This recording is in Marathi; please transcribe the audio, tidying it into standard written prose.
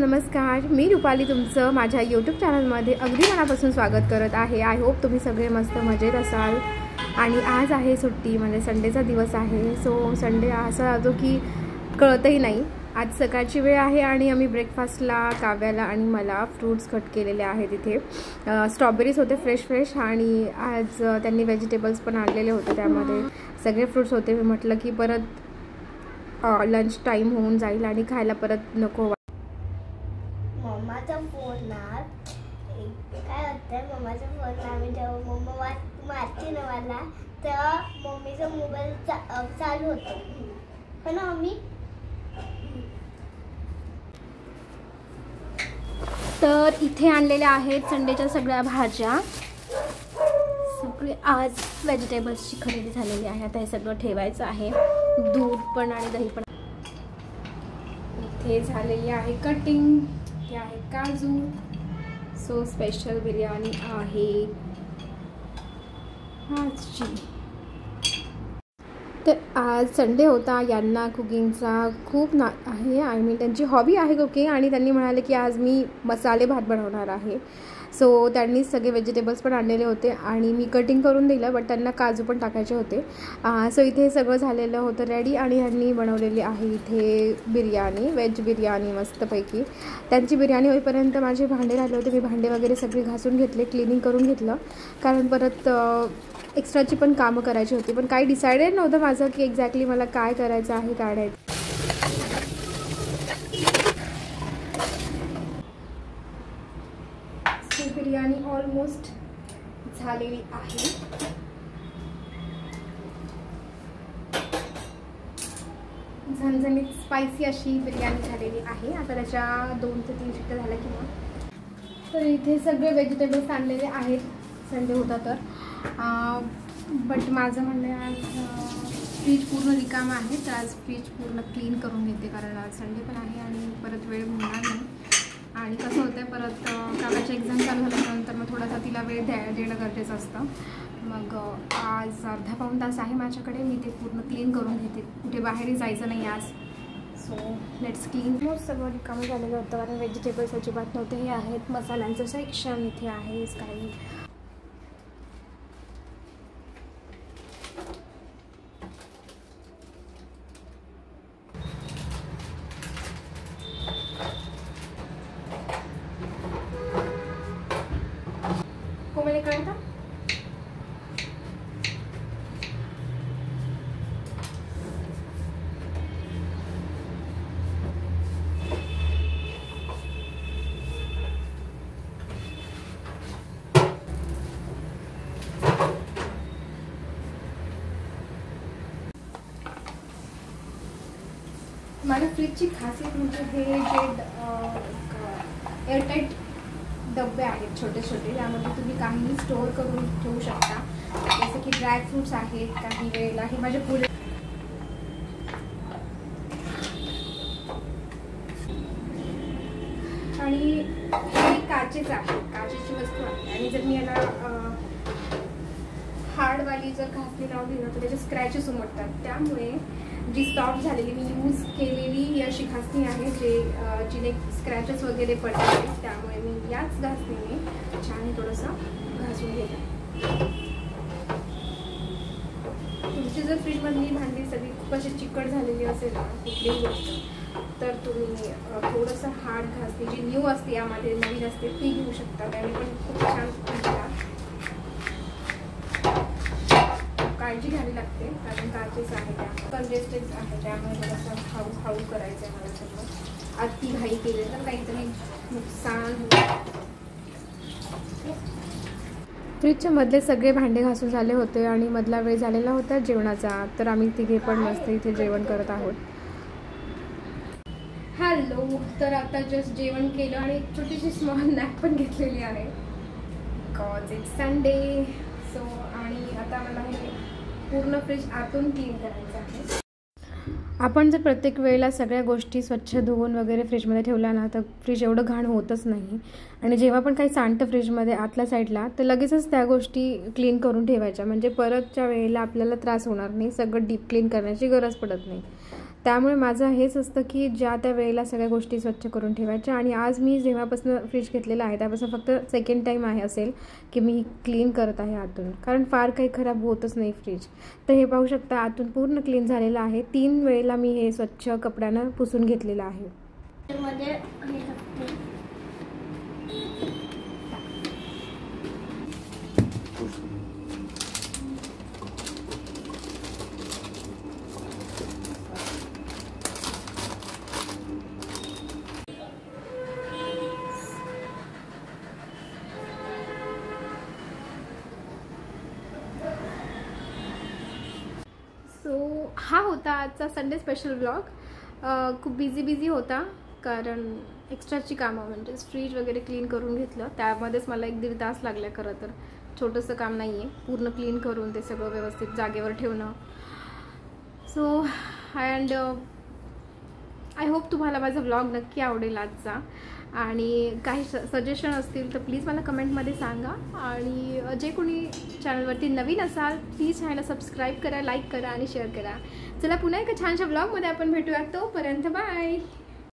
नमस्कार, मी रुपाली तुमचं माझ्या यूट्यूब चॅनलमध्ये अगदी मनापासून स्वागत करत आहे। आय होप तुम्ही सगळे मस्त मजेत असाल। आणि आज आहे सुट्टी, म्हणजे संडेचा दिवस आहे। सो संडे असा जातो की कळतही नाही। आज सकाळची वेळ आहे आणि आम्ही ब्रेकफास्टला काव्याला आणि मला फ्रूट्स कट केलेले आहेत। इथे स्ट्रॉबेरीज होते फ्रेश आणि आज त्यांनी व्हेजिटेबल्स पण आणलेले होते, त्यामध्ये सगळे फ्रूट्स होते। मी म्हटलं की परत लंच टाइम होऊन जाईल आणि खायला परत नको। मम्माचा फोन ना काय होतं, मम्माचा फोन आम्ही जेव्हा मम्मा मारते ना मला, तेव्हा मम्मीचा मोबाईल चालू होतो, पण मम्मी तर इथे आणलेल्या आहेत संडेच्या सगळ्या भाज्या। सगळे आज व्हेजिटेबल्सची खरेदी झालेली आहे। आता हे सगळं ठेवायचं आहे, दूध पण आणि दही पण। इथे झालेली आहे कटिंग, हे आहे काजू। सो स्पेशल बिर्याणी आहे आजची। तर आज संडे होता, यांना कुकिंगचा खूप आहे। आय मीन त्यांची हॉबी आहे कुकिंग, आणि त्यांनी म्हणाले की आज मी मसाले भात बनवणार आहे। सो त्यांनी सगळे व्हेजिटेबल्स पण आणलेले होते आणि मी कटिंग करून दिलं, बट त्यांना काजू पण टाकायचे होते। सो इथे सगळं झालेलं होतं रेडी, आणि ह्यांनी बनवलेली आहे इथे बिर्याणी, व्हेज बिर्याणी मस्तपैकी। त्यांची बिर्याणी होईपर्यंत माझे भांडे राहिले होते, मी भांडे वगैरे सगळे घासून घेतले, क्लिनिंग करून घेतलं, कारण परत एक्स्ट्राची पण कामं करायची होती। पण काही डिसाइडेड नव्हतं माझं की एक्झॅक्टली मला काय करायचं आहे, काय नाही। बिर्याणी ऑलमोस्ट झालेली आहे। झणझणीत स्पायसी अशी बिर्याणी झालेली आहे। आता त्याच्या 2 ते 3 शिट्ट्या झाल्या किंवा। तर इथे सगळे व्हेजिटेबल्स आणलेले आहेत, संडे होता तर। बट माझं म्हणणं आहे आज फ्रीज पूर्ण रिकामं आहे, तर आज फ्रीज पूर्ण क्लीन करून घेते, कारण आज संडे पण आहे आणि परत वेळ होणार नाही। आणि कसं होतं आहे, परत काव्याची एक्झाम चालू झाल्यानंतर मग थोडासा तिला वेळ देणं गरजेचं असतं। मग आज अर्धा पाऊण तास आहे माझ्याकडे, मी ते पूर्ण क्लीन करून घेते, कुठे बाहेरही जायचं नाही आज। So let's clean. मग सगळं रिकामं झालेलं होतं, कारण व्हेजिटेबल्स अजिबात नव्हते। हे आहेत मसाल्यांचं सेक्शन, इथे आहे काही कोमले कळतं। माझ्या फ्रीजची खासियत म्हणजे हे जे एअरटाईट डब्बे आहेत छोटे छोटे, यामध्ये तुम्ही काहीही स्टोअर करून ठेवू शकता, जसं की ड्रायफ्रूट्स आहेत। काही वेळेला हे माझे फुले आणि हे काचेच आहे, काचेची वस्तू आहे। आणि जर मी याला हार्डवाली जर घासणी लावली ना तर त्याचे स्क्रॅचेस उमटतात, त्यामुळे जी सॉफ्ट झालेली मी यूज केलेली ही अशी घासणी आहे जिने स्क्रॅचेस वगैरे पडले, त्यामुळे मी याच घासणीने छान थोडंसं घासून घेते। तुमची जर फ्रीजमधली भांडी सगळी खूप अशी चिकट झालेली असेल ना कुठलीही गोष्ट, तर तुम्ही थोडंसं हार्ड घासणी जी न्यू असते, यामध्ये नवीन असते, ती घेऊ शकता, त्याने पण खूप छान काळजी घ्यावी लागते, कारण काचेच आहे, त्या कंजेस्टेड आहे, त्यामुळे थोडंसं हळू करायचं आहे मला सगळं। अति घाई केली तर काहीतरी नुकसान होईल। फ्रीजच्या मधले सगळे भांडे घासून झाले होते आणि मधला वेळ झालेला होता जेवणाचा, तर आम्ही तिघे पण मस्त इथे जेवण करत आहोत। हॅलो, तर आता जस्ट जेवण केलं आणि एक छोटीशी स्मॉल नॅप पण घेतलेली आहे, बिकॉज इट्स संडे। सो आणि आता मला हे पूर्ण फ्रीज आतून क्लीन करायचं आहे। आपण जर प्रत्येक वेळेला सगळ्या गोष्टी स्वच्छ धुवून वगैरे फ्रीजमध्ये ठेवल्या ना, तर फ्रीज एवढं घाण होतच नाही। आणि जेव्हा पण काही सांडतं फ्रीजमध्ये आतल्या साईडला, तर लगेचच त्या गोष्टी क्लीन करून ठेवायच्या, म्हणजे परतच्या वेळेला आपल्याला त्रास होणार नाही, सगळं डीप क्लीन करण्याची गरज पडत नाही। त्यामुळे माझं हेच असतं की ज्या त्या वेळेला सगळ्या गोष्टी स्वच्छ करून ठेवायच्या. आणि आज मी जेव्हापासून फ्रीज घेतलेलं आहे त्यापासून फक्त सेकंड टाईम आहे असेल की मी क्लीन करत आहे आतून, कारण फार काही खराब होतच नाही फ्रीज. तर हे पाहू शकता आतून पूर्ण क्लीन झालेलं आहे. 3 वेळेला मी हे स्वच्छ कपड्यानं पुसून घेतलेलं आहे. त्यामध्ये सो हा होता आजचा संडे स्पेशल व्लॉग. खूप बिझी होता कारण एक्स्ट्राची कामं म्हणजे फ्रीज वगैरे क्लीन करून घेतलं. त्यामध्येच मला 1-1.5 तास लागला. खरं तर छोटंसं काम नाही आहे, पूर्ण क्लीन करून ते सगळं व्यवस्थित जागेवर ठेवणं. सो अँड आय होप तुम्हाला माझा व्लॉग नक्की आवडेल आजचा. आणि काही सजेशन असतील तर प्लीज मला कमेंटमध्ये सांगा. आणि जे कोणी चॅनलवरती नवीन असाल प्लीज चॅनलला सबस्क्राईब करा, लाईक करा आणि शेअर करा. चला पुन्हा एका छानशा व्लॉगमध्ये आपण भेटूया. तोपर्यंत बाय.